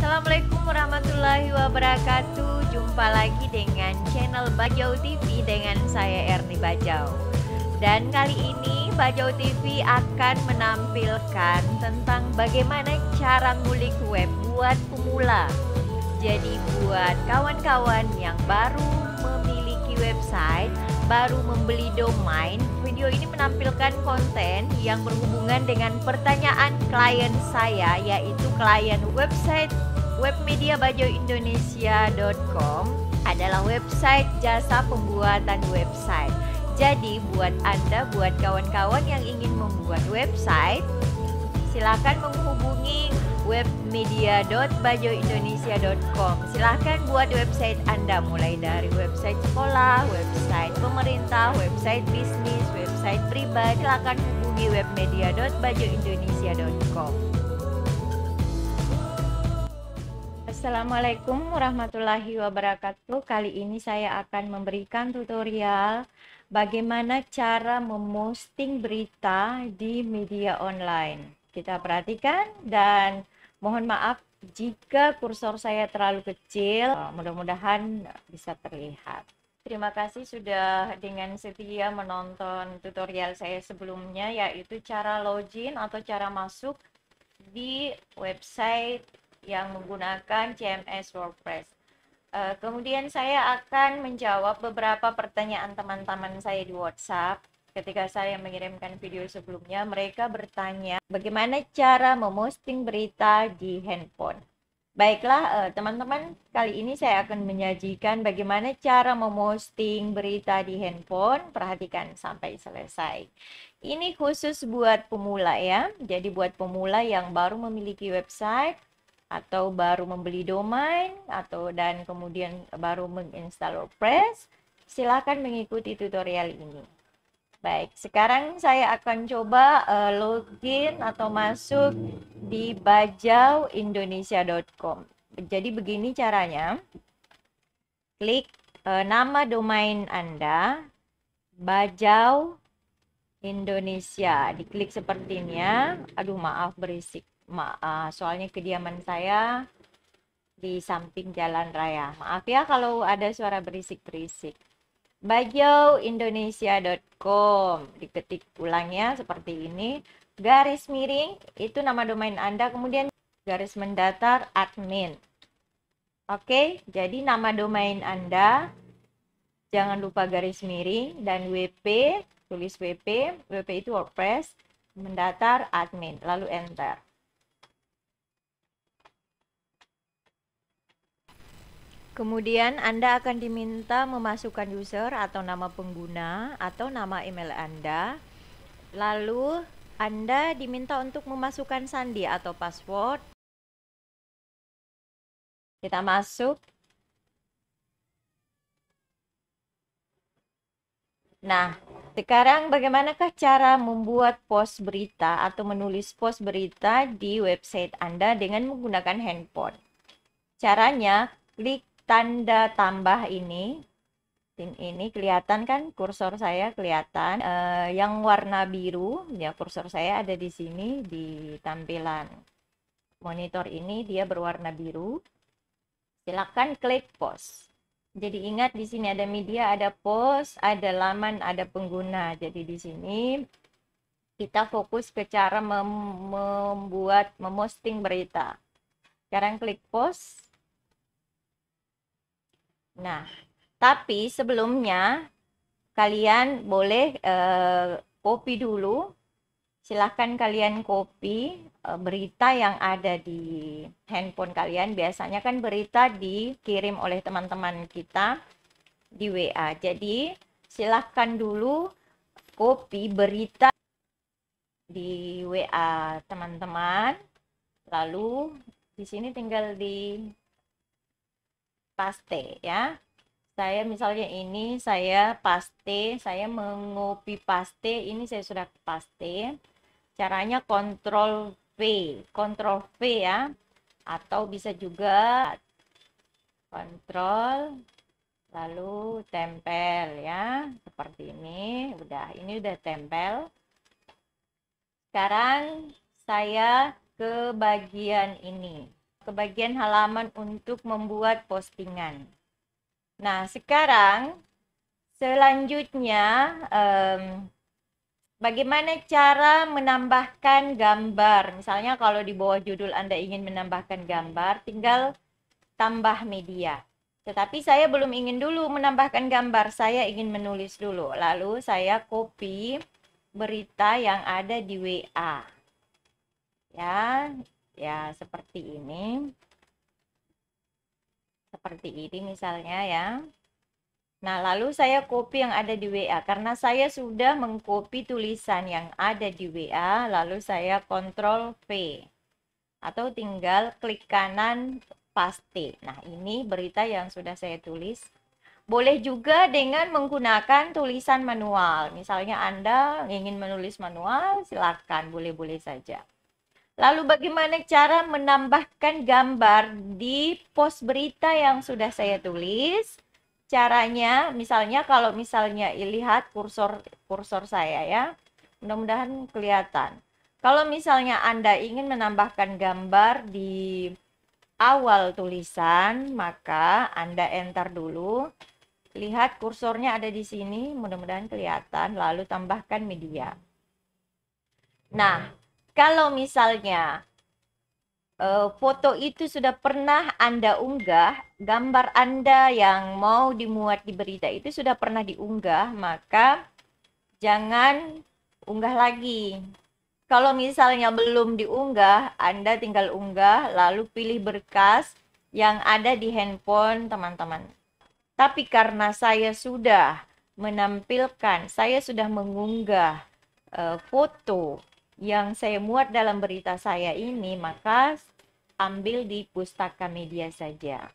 Assalamualaikum warahmatullahi wabarakatuh. Jumpa lagi dengan channel Bajau TV dengan saya Erni Bajau. Dan kali ini Bajau TV akan menampilkan tentang bagaimana cara ngulik web buat pemula. Jadi buat kawan-kawan yang baru memiliki website, baru membeli domain, video ini menampilkan konten yang berhubungan dengan pertanyaan klien saya, yaitu klien website webmediabajoindonesia.com adalah website jasa pembuatan website. Jadi buat Anda, buat kawan-kawan yang ingin membuat website, silakan menghubungi webmedia.bajoindonesia.com. Silahkan buat website Anda, mulai dari website sekolah, website pemerintah, website bisnis, website pribadi. Silahkan hubungi webmedia.bajoindonesia.com. Assalamualaikum warahmatullahi wabarakatuh. Kali ini saya akan memberikan tutorial bagaimana cara memosting berita di media online. Kita perhatikan dan mohon maaf jika kursor saya terlalu kecil, mudah-mudahan bisa terlihat. Terima kasih sudah dengan setia menonton tutorial saya sebelumnya, yaitu cara login atau cara masuk di website yang menggunakan CMS WordPress. Kemudian saya akan menjawab beberapa pertanyaan teman-teman saya di WhatsApp. Ketika saya mengirimkan video sebelumnya, mereka bertanya bagaimana cara memosting berita di handphone. Baiklah teman-teman, kali ini saya akan menyajikan bagaimana cara memosting berita di handphone. Perhatikan sampai selesai. Ini khusus buat pemula ya. Jadi buat pemula yang baru memiliki website atau baru membeli domain dan kemudian baru menginstal WordPress, silakan mengikuti tutorial ini. Baik, sekarang saya akan coba login atau masuk di bajauindonesia.com. Jadi begini caranya. Klik nama domain Anda, Bajau Indonesia. Diklik sepertinya. Aduh, maaf berisik. Soalnya kediaman saya di samping jalan raya. Maaf ya kalau ada suara berisik-berisik. Bajauindonesia.com. Diketik ulangnya seperti ini. Garis miring itu nama domain Anda, kemudian garis mendatar admin. Oke, jadi nama domain Anda, jangan lupa garis miring, dan WP, tulis WP itu WordPress, mendatar admin, lalu enter. Kemudian Anda akan diminta memasukkan user atau nama pengguna atau nama email Anda. Lalu Anda diminta untuk memasukkan sandi atau password. Kita masuk. Nah, sekarang bagaimanakah cara membuat post berita atau menulis post berita di website Anda dengan menggunakan handphone? Caranya, klik tanda tambah ini kelihatan kan, kursor saya kelihatan yang warna biru ya, kursor saya ada di sini di tampilan monitor ini, dia berwarna biru. Silakan klik post. Jadi ingat, di sini ada media, ada post, ada laman, ada pengguna. Jadi di sini kita fokus ke cara memosting berita. Sekarang klik post. Nah, tapi sebelumnya kalian boleh copy dulu. Silahkan kalian copy berita yang ada di handphone kalian. Biasanya kan berita dikirim oleh teman-teman kita di WA. Jadi silahkan dulu copy berita di WA teman-teman. Lalu di sini tinggal di paste ya. Saya misalnya ini saya paste, saya mengopi paste, ini saya sudah paste. Caranya Ctrl V ya, atau bisa juga Ctrl lalu tempel ya, seperti ini. Ini udah tempel. Sekarang saya ke bagian ini. ke bagian halaman untuk membuat postingan. Nah, sekarang selanjutnya bagaimana cara menambahkan gambar. Misalnya kalau di bawah judul Anda ingin menambahkan gambar, tinggal tambah media. Tetapi saya belum ingin dulu menambahkan gambar, saya ingin menulis dulu. Lalu saya copy berita yang ada di WA. Ya, seperti ini. Seperti ini misalnya ya. Nah, lalu saya copy yang ada di WA. Karena saya sudah mengcopy tulisan yang ada di WA, lalu saya Ctrl V. Atau tinggal klik kanan paste. Nah, ini berita yang sudah saya tulis. Boleh juga dengan menggunakan tulisan manual. Misalnya Anda ingin menulis manual, silakan, boleh-boleh saja. Lalu bagaimana cara menambahkan gambar di post berita yang sudah saya tulis? Caranya, misalnya kalau misalnya lihat kursor saya ya, mudah-mudahan kelihatan. Kalau misalnya Anda ingin menambahkan gambar di awal tulisan, maka Anda enter dulu. Lihat kursornya ada di sini, mudah-mudahan kelihatan, lalu tambahkan media. Nah, kalau misalnya foto itu sudah pernah Anda unggah, gambar Anda yang mau dimuat di berita itu sudah pernah diunggah, maka jangan unggah lagi. Kalau misalnya belum diunggah, Anda tinggal unggah, lalu pilih berkas yang ada di handphone teman-teman. Tapi karena saya sudah menampilkan, saya sudah mengunggah foto yang saya muat dalam berita saya ini, maka ambil di pustaka media saja.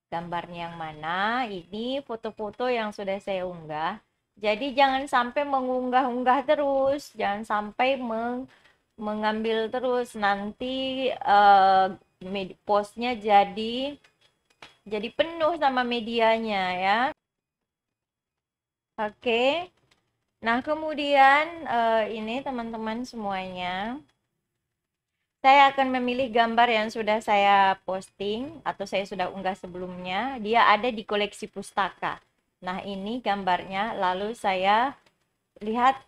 Gambarnya yang mana? Ini foto-foto yang sudah saya unggah. Jadi jangan sampai mengunggah-unggah terus, jangan sampai mengambil terus, nanti postnya jadi penuh sama medianya ya. Oke. Nah, kemudian ini teman-teman semuanya, saya akan memilih gambar yang sudah saya posting atau saya sudah unggah sebelumnya. Dia ada di koleksi pustaka. Nah, ini gambarnya. Lalu saya lihat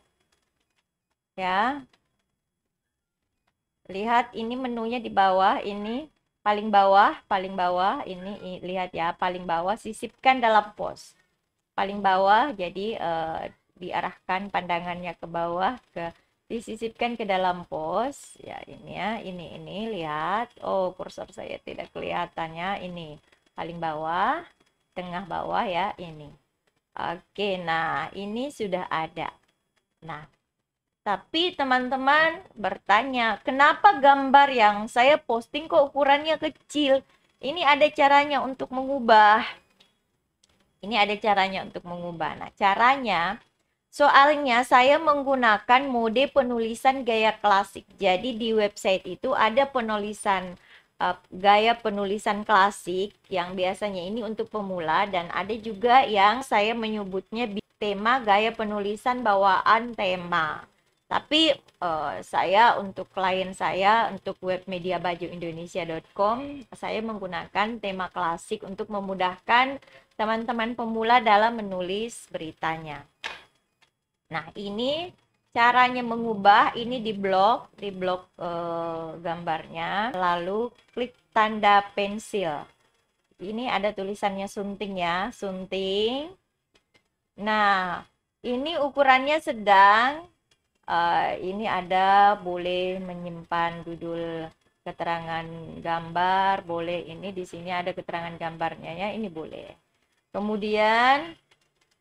ya. Lihat ini menunya di bawah, ini paling bawah, ini lihat ya, paling bawah sisipkan dalam pos. Paling bawah, jadi diarahkan pandangannya ke bawah, disisipkan ke dalam pos. Ya, ini ya, ini lihat. Oh, kursor saya tidak kelihatannya. Ini paling bawah, tengah bawah ya, ini. Oke, nah ini sudah ada. Nah, tapi teman-teman bertanya, kenapa gambar yang saya posting kok ukurannya kecil? Ini ada caranya untuk mengubah. Ini ada caranya untuk mengubah. Nah, caranya, soalnya saya menggunakan mode penulisan gaya klasik. Jadi di website itu ada penulisan gaya penulisan klasik yang biasanya ini untuk pemula, dan ada juga yang saya menyebutnya tema gaya penulisan bawaan tema. Tapi saya untuk klien saya, untuk webmediabajuindonesia.com, saya menggunakan tema klasik untuk memudahkan teman-teman pemula dalam menulis beritanya. Nah, ini caranya mengubah, ini di blok gambarnya, lalu klik tanda pensil. Ini ada tulisannya sunting ya, sunting. Nah, ini ukurannya sedang. Ini ada boleh menyimpan judul keterangan gambar, boleh ini di sini ada keterangan gambarnya ya, ini boleh. Kemudian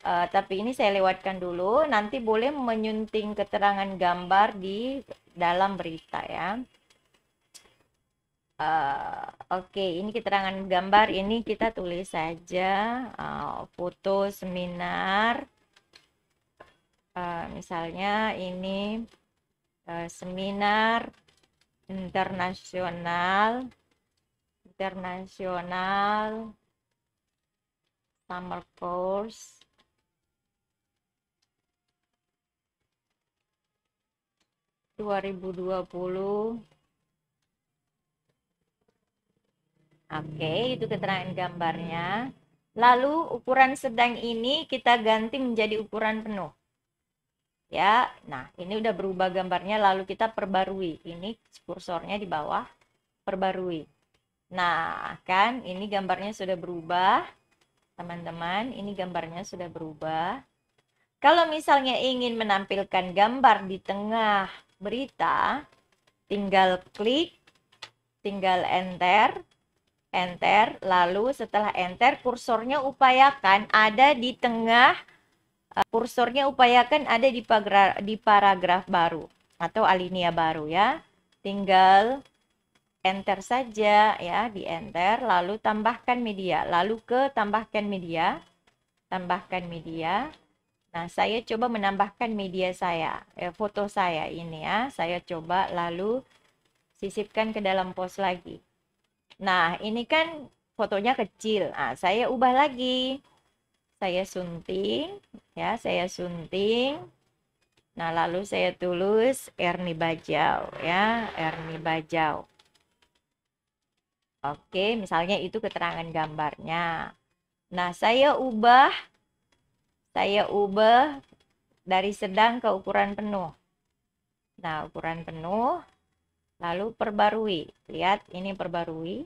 tapi ini saya lewatkan dulu, nanti boleh menyunting keterangan gambar di dalam berita ya. Oke, ini keterangan gambar, ini kita tulis saja foto seminar. Misalnya ini seminar internasional summer course 2020 Oke, itu keterangan gambarnya. Lalu ukuran sedang ini kita ganti menjadi ukuran penuh. Ya, nah ini udah berubah gambarnya, lalu kita perbarui. Ini kursornya di bawah, perbarui. Nah, kan ini gambarnya sudah berubah, teman-teman. Ini gambarnya sudah berubah. Kalau misalnya ingin menampilkan gambar di tengah berita, tinggal klik, tinggal enter, enter, lalu setelah enter kursornya upayakan ada di tengah, kursornya upayakan ada di paragraf baru atau alinea baru ya. Tinggal enter saja ya, di enter, lalu tambahkan media, lalu ke tambahkan media, tambahkan media. Nah, saya coba menambahkan media saya, foto saya ini ya, saya coba lalu sisipkan ke dalam pos lagi. Nah, ini kan fotonya kecil. Nah, saya ubah lagi. Saya sunting, ya, saya sunting. Nah, lalu saya tulis Erni Bajau, ya, Erni Bajau. Oke, misalnya itu keterangan gambarnya. Nah, saya ubah dari sedang ke ukuran penuh. Nah, ukuran penuh, lalu perbarui. Lihat, ini perbarui.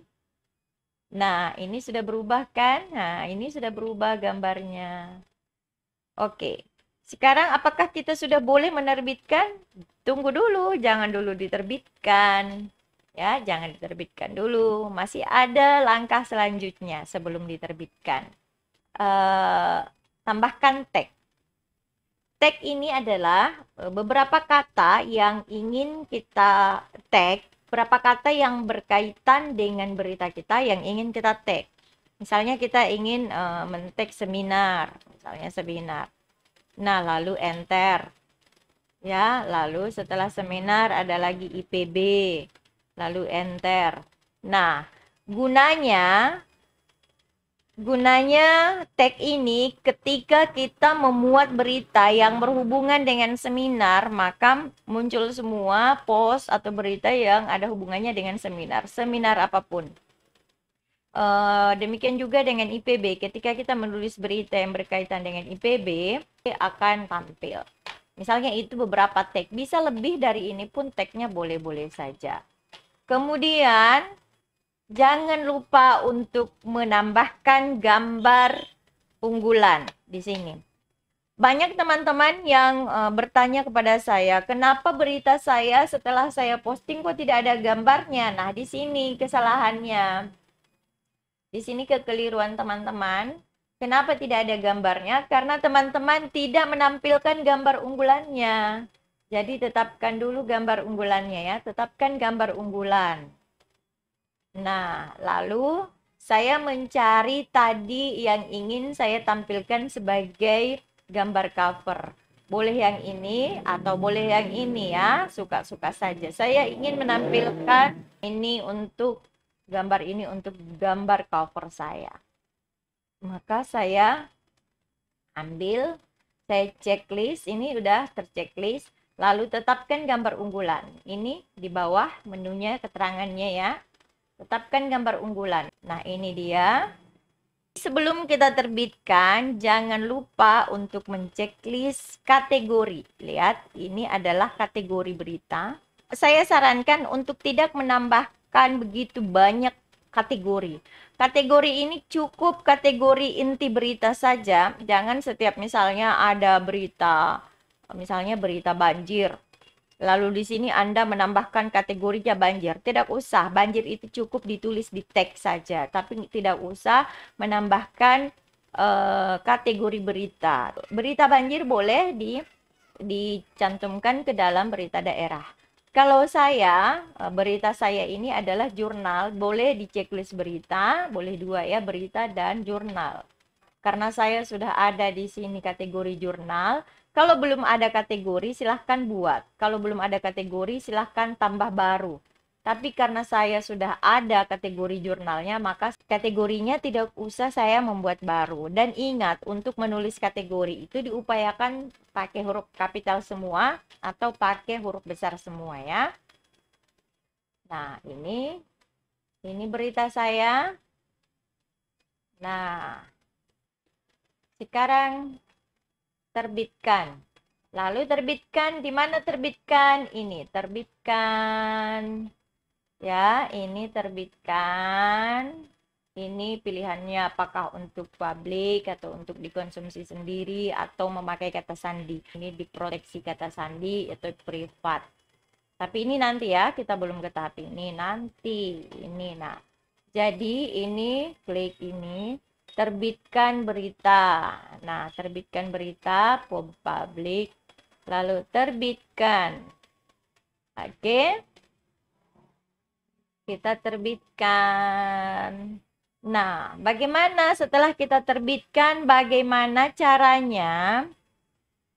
Nah, ini sudah berubah kan? Nah, ini sudah berubah gambarnya. Oke. Sekarang apakah kita sudah boleh menerbitkan? Tunggu dulu, jangan dulu diterbitkan. Ya, jangan diterbitkan dulu. Masih ada langkah selanjutnya sebelum diterbitkan. Tambahkan tag. Tag ini adalah beberapa kata yang ingin kita tag, beberapa kata yang berkaitan dengan berita kita yang ingin kita tag. Misalnya kita ingin men-tag seminar, misalnya seminar. Nah, lalu enter. Ya, lalu setelah seminar ada lagi IPB. Lalu enter. Nah, gunanya tag ini ketika kita memuat berita yang berhubungan dengan seminar, maka muncul semua post atau berita yang ada hubungannya dengan seminar, seminar apapun. Demikian juga dengan IPB, ketika kita menulis berita yang berkaitan dengan IPB, akan tampil. Misalnya itu beberapa tag, bisa lebih dari ini pun tagnya boleh-boleh saja. Kemudian, jangan lupa untuk menambahkan gambar unggulan di sini. Banyak teman-teman yang bertanya kepada saya, kenapa berita saya setelah saya posting kok tidak ada gambarnya? Nah, di sini kesalahannya. Di sini kekeliruan teman-teman. Kenapa tidak ada gambarnya? Karena teman-teman tidak menampilkan gambar unggulannya. Jadi tetapkan dulu gambar unggulannya ya, tetapkan gambar unggulan. Nah, lalu saya mencari tadi yang ingin saya tampilkan sebagai gambar cover. Boleh yang ini atau boleh yang ini ya, suka-suka saja. Saya ingin menampilkan ini untuk gambar ini untuk gambar cover saya. Maka saya ambil, saya checklist, ini udah terchecklist. Lalu tetapkan gambar unggulan. Ini di bawah menunya keterangannya ya. Tetapkan gambar unggulan. Nah, ini dia. Sebelum kita terbitkan, jangan lupa untuk menceklis kategori. Lihat, ini adalah kategori berita. Saya sarankan untuk tidak menambahkan begitu banyak kategori. Kategori ini cukup kategori inti berita saja. Jangan setiap misalnya ada berita, misalnya berita banjir. Lalu di sini Anda menambahkan kategorinya banjir. Tidak usah, banjir itu cukup ditulis di teks saja. Tapi tidak usah menambahkan kategori berita. Berita banjir boleh dicantumkan ke dalam berita daerah. Kalau saya, berita saya ini adalah jurnal, boleh di checklist berita, boleh dua ya, berita dan jurnal. Karena saya sudah ada di sini kategori jurnal, kalau belum ada kategori, silahkan buat. Kalau belum ada kategori, silahkan tambah baru. Tapi karena saya sudah ada kategori jurnalnya, maka kategorinya tidak usah saya membuat baru. Dan ingat, untuk menulis kategori itu diupayakan pakai huruf kapital semua atau pakai huruf besar semua ya. Nah, ini Ini berita saya. Nah, sekarang terbitkan. Lalu terbitkan, di mana terbitkan? Ini terbitkan. Ya, ini terbitkan. Ini pilihannya apakah untuk publik atau untuk dikonsumsi sendiri atau memakai kata sandi. Ini diproteksi kata sandi atau privat. Tapi ini nanti ya, kita belum ke tahap ini. Nanti ini, nah. Jadi ini klik ini, terbitkan berita. Nah, terbitkan berita, publik, lalu terbitkan. Oke. Kita terbitkan. Nah, bagaimana setelah kita terbitkan, bagaimana caranya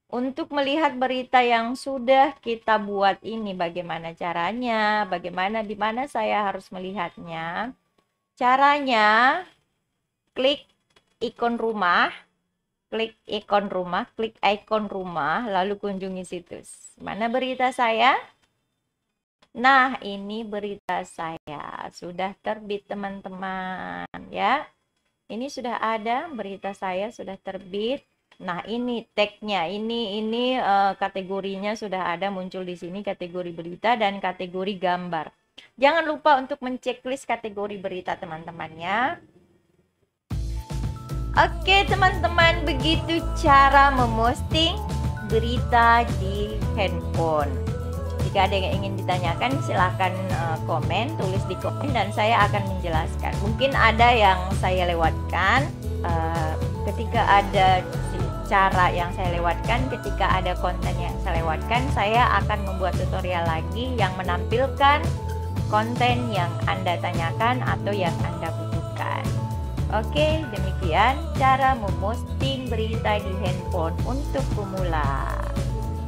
untuk melihat berita yang sudah kita buat ini? Bagaimana caranya? Bagaimana, di mana saya harus melihatnya? Caranya, klik ikon rumah, klik ikon rumah, lalu kunjungi situs. Mana berita saya? Nah, ini berita saya sudah terbit teman-teman ya. Ini sudah ada, berita saya sudah terbit. Nah, ini tagnya, ini kategorinya sudah ada muncul di sini, kategori berita dan kategori gambar. Jangan lupa untuk menceklis kategori berita teman-teman ya. Oke teman-teman, begitu cara memosting berita di handphone. Jika ada yang ingin ditanyakan, silahkan komen, tulis di komen dan saya akan menjelaskan. Mungkin ada yang saya lewatkan, ketika ada cara yang saya lewatkan, ketika ada konten yang saya lewatkan, saya akan membuat tutorial lagi yang menampilkan konten yang Anda tanyakan atau yang Anda butuhkan. Oke, demikian cara memposting berita di handphone untuk pemula.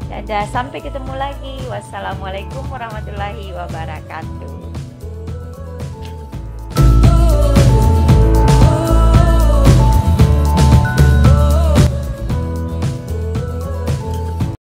Dadah, sampai ketemu lagi. Wassalamualaikum warahmatullahi wabarakatuh.